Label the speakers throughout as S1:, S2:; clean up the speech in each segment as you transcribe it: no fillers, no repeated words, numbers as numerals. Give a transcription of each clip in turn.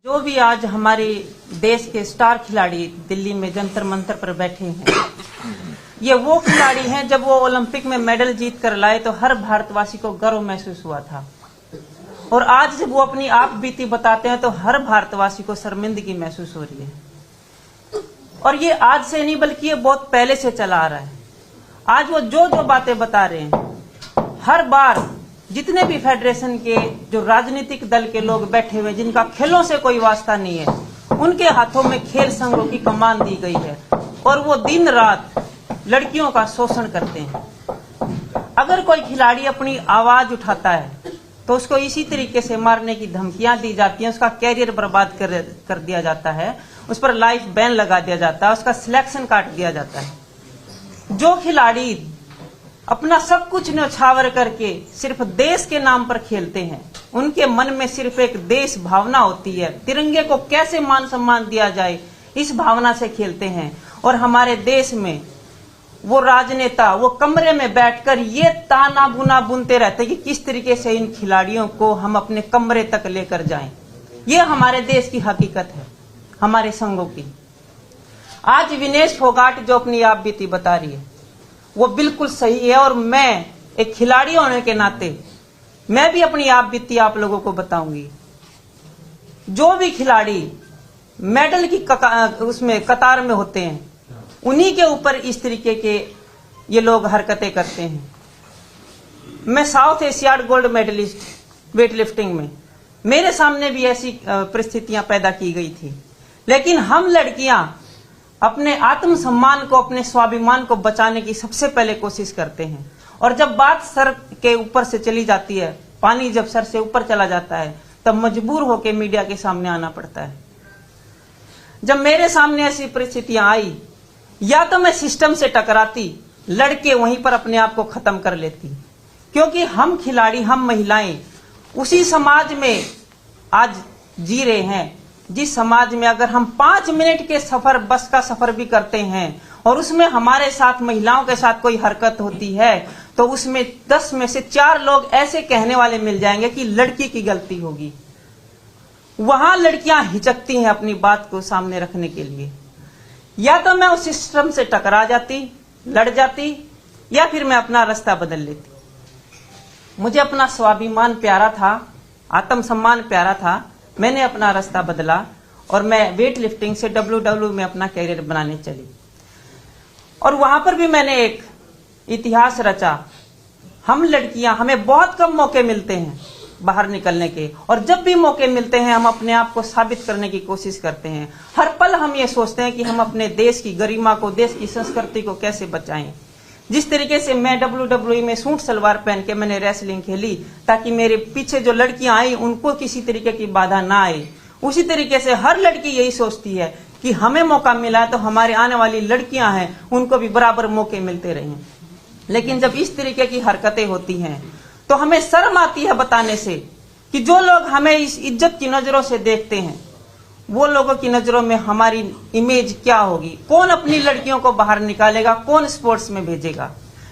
S1: जो भी आज हमारे देश के स्टार खिलाड़ी दिल्ली में जंतर मंतर पर बैठे हैं, ये वो खिलाड़ी हैं जब वो ओलंपिक में मेडल जीत कर लाए तो हर भारतवासी को गर्व महसूस हुआ था। और आज जब वो अपनी आप बीती बताते हैं तो हर भारतवासी को शर्मिंदगी महसूस हो रही है। और ये आज से नहीं बल्कि ये बहुत पहले से चला आ रहा है। आज वो जो जो बातें बता रहे हैं, हर बार जितने भी फेडरेशन के जो राजनीतिक दल के लोग बैठे हुए जिनका खेलों से कोई वास्ता नहीं है, उनके हाथों में खेल संघों की कमान दी गई है और वो दिन रात लड़कियों का शोषण करते हैं। अगर कोई खिलाड़ी अपनी आवाज उठाता है तो उसको इसी तरीके से मारने की धमकियां दी जाती हैं, उसका कैरियर बर्बाद कर दिया जाता है, उस पर लाइफ बैन लगा दिया जाता है, उसका सिलेक्शन काट दिया जाता है। जो खिलाड़ी अपना सब कुछ न्यौछावर करके सिर्फ देश के नाम पर खेलते हैं, उनके मन में सिर्फ एक देश भावना होती है, तिरंगे को कैसे मान सम्मान दिया जाए इस भावना से खेलते हैं। और हमारे देश में वो राजनेता वो कमरे में बैठकर ये ताना बुना बुनते रहते कि किस तरीके से इन खिलाड़ियों को हम अपने कमरे तक लेकर जाएं। ये हमारे देश की हकीकत है, हमारे संघों की। आज विनेश फोगाट जो अपनी आप बीती बता रही है वो बिल्कुल सही है। और मैं एक खिलाड़ी होने के नाते मैं भी अपनी आप बीती आप लोगों को बताऊंगी। जो भी खिलाड़ी मेडल की उसमें कतार में होते हैं, उन्हीं के ऊपर इस तरीके के ये लोग हरकतें करते हैं। मैं South Asiad gold medallist weight lifting में, मेरे सामने भी ऐसी परिस्थितियां पैदा की गई थी, लेकिन हम लड़कियां अपने आत्मसम्मान को अपने स्वाभिमान को बचाने की सबसे पहले कोशिश करते हैं। और जब बात सर के ऊपर से चली जाती है, पानी जब सर से ऊपर चला जाता है, तब मजबूर होकर मीडिया के सामने आना पड़ता है। जब मेरे सामने ऐसी परिस्थितियां आई, या तो मैं सिस्टम से टकराती, लड़के वहीं पर अपने आप को खत्म कर लेती, क्योंकि हम खिलाड़ी हम महिलाएं उसी समाज में आज जी रहे हैं जिस समाज में अगर हम 5 मिनट के सफर बस का सफर भी करते हैं और उसमें हमारे साथ महिलाओं के साथ कोई हरकत होती है तो उसमें 10 में से 4 लोग ऐसे कहने वाले मिल जाएंगे कि लड़की की गलती होगी। वहां लड़कियां हिचकती हैं अपनी बात को सामने रखने के लिए। या तो मैं उस सिस्टम से टकरा जाती, लड़ जाती, या फिर मैं अपना रास्ता बदल लेती। मुझे अपना स्वाभिमान प्यारा था, आत्मसम्मान प्यारा था, मैंने अपना रास्ता बदला और मैं वेट लिफ्टिंग से डब्ल्यूडब्ल्यू में अपना कैरियर बनाने चली। और वहां पर भी मैंने एक इतिहास रचा। हम लड़कियां, हमें बहुत कम मौके मिलते हैं बाहर निकलने के, और जब भी मौके मिलते हैं हम अपने आप को साबित करने की कोशिश करते हैं। हर पल हम ये सोचते हैं कि हम अपने देश की गरिमा को, देश की संस्कृति को कैसे बचाएं। जिस तरीके से मैं डब्ल्यूडब्ल्यूई में सूट सलवार पहन के मैंने रेसलिंग खेली ताकि मेरे पीछे जो लड़कियां आई उनको किसी तरीके की बाधा ना आए, उसी तरीके से हर लड़की यही सोचती है कि हमें मौका मिला है तो हमारे आने वाली लड़कियां हैं उनको भी बराबर मौके मिलते रहें। लेकिन जब इस तरीके की हरकतें होती हैं तो हमें शर्म आती है बताने से कि जो लोग हमें इस इज्जत की नजरों से देखते हैं वो लोगों की नजरों में हमारी इमेज क्या होगी, कौन अपनी लड़कियों को बाहर निकालेगा, कौन स्पोर्ट्स में भेजेगा।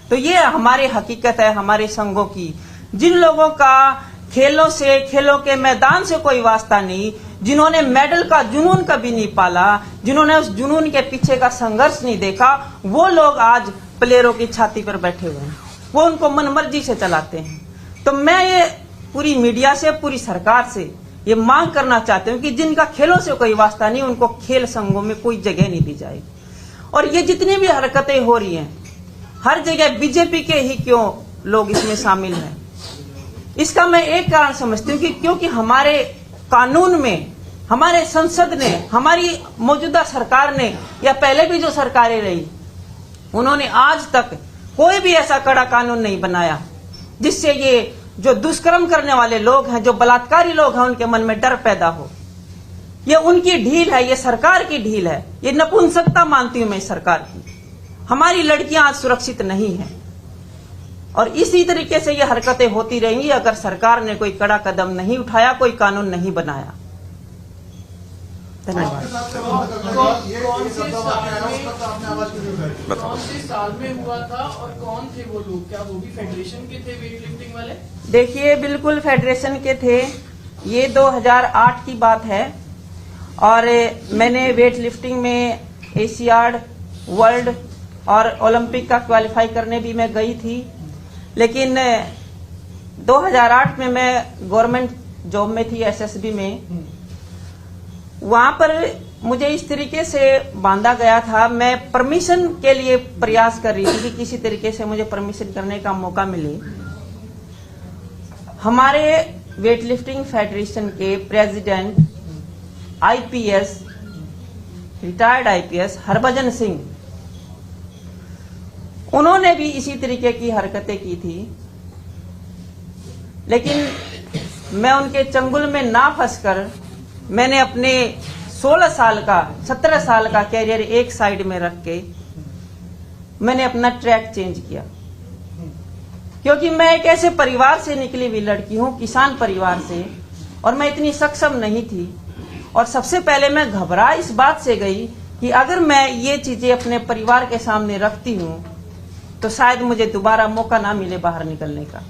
S1: तो ये हमारी हकीकत है हमारे संघों की। जिन लोगों का खेलों से, खेलों के मैदान से कोई वास्ता नहीं, जिन्होंने मेडल का जुनून कभी नहीं पाला, जिन्होंने उस जुनून के पीछे का संघर्ष नहीं देखा, वो लोग आज प्लेयरों की छाती पर बैठे हुए हैं, वो उनको मनमर्जी से चलाते हैं। तो मैं ये पूरी मीडिया से, पूरी सरकार से ये मांग करना चाहते हूं कि जिनका खेलों से कोई वास्ता नहीं उनको खेल संघों में कोई जगह नहीं दी जाए। और ये जितनी भी हरकतें हो रही हैं हर जगह बीजेपी के ही क्यों लोग इसमें शामिल हैं, इसका मैं एक कारण समझती हूँ कि क्योंकि हमारे कानून में, हमारे संसद ने, हमारी मौजूदा सरकार ने या पहले भी जो सरकारें रही उन्होंने आज तक कोई भी ऐसा कड़ा कानून नहीं बनाया जिससे ये जो दुष्कर्म करने वाले लोग हैं, जो बलात्कारी लोग हैं, उनके मन में डर पैदा हो। ये उनकी ढील है, ये सरकार की ढील है, ये नपुंसकता मानती हूं मैं सरकार की। हमारी लड़कियां आज सुरक्षित नहीं हैं और इसी तरीके से ये हरकतें होती रहेंगी अगर सरकार ने कोई कड़ा कदम नहीं उठाया, कोई कानून नहीं बनाया। धन्यवाद।
S2: कौन से साल में हुआ था और कौन थे वो लोग? क्या वो भी फेडरेशन के थे वेट लिफ्टिंग वाले?
S1: देखिए, बिल्कुल फेडरेशन के थे। ये 2008 की बात है। और मैंने वेट लिफ्टिंग में एशियाड, वर्ल्ड और ओलंपिक का क्वालिफाई करने भी मैं गई थी। लेकिन 2008 में मैं गवर्नमेंट जॉब में थी, एसएसबी में। वहां पर मुझे इस तरीके से बांधा गया था, मैं परमिशन के लिए प्रयास कर रही थी कि किसी तरीके से मुझे परमिशन करने का मौका मिले। हमारे वेट लिफ्टिंग फेडरेशन के president IPS, retired IPS Harbhajan Singh, उन्होंने भी इसी तरीके की हरकतें की थी। लेकिन मैं उनके चंगुल में ना फंसकर मैंने अपने 17 साल का कैरियर एक साइड में रख के मैंने अपना ट्रैक चेंज किया, क्योंकि मैं एक ऐसे परिवार से निकली हुई लड़की हूं, किसान परिवार से, और मैं इतनी सक्षम नहीं थी। और सबसे पहले मैं घबरा इस बात से गई कि अगर मैं ये चीजें अपने परिवार के सामने रखती हूं तो शायद मुझे दोबारा मौका ना मिले बाहर निकलने का।